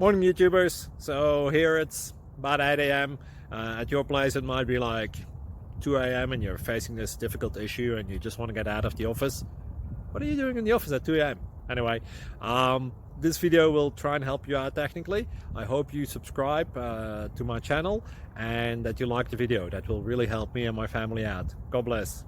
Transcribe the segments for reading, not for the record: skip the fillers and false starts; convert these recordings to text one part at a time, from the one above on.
Morning YouTubers. So here it's about 8 a.m. At your place it might be like 2 a.m. and you're facing this difficult issue and you just want to get out of the office. What are you doing in the office at 2 a.m.? Anyway, this video will try and help you out technically. I hope you subscribe to my channel and that you like the video. That will really help me and my family out. God bless.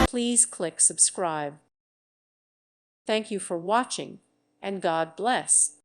Please click subscribe. Thank you for watching, and God bless.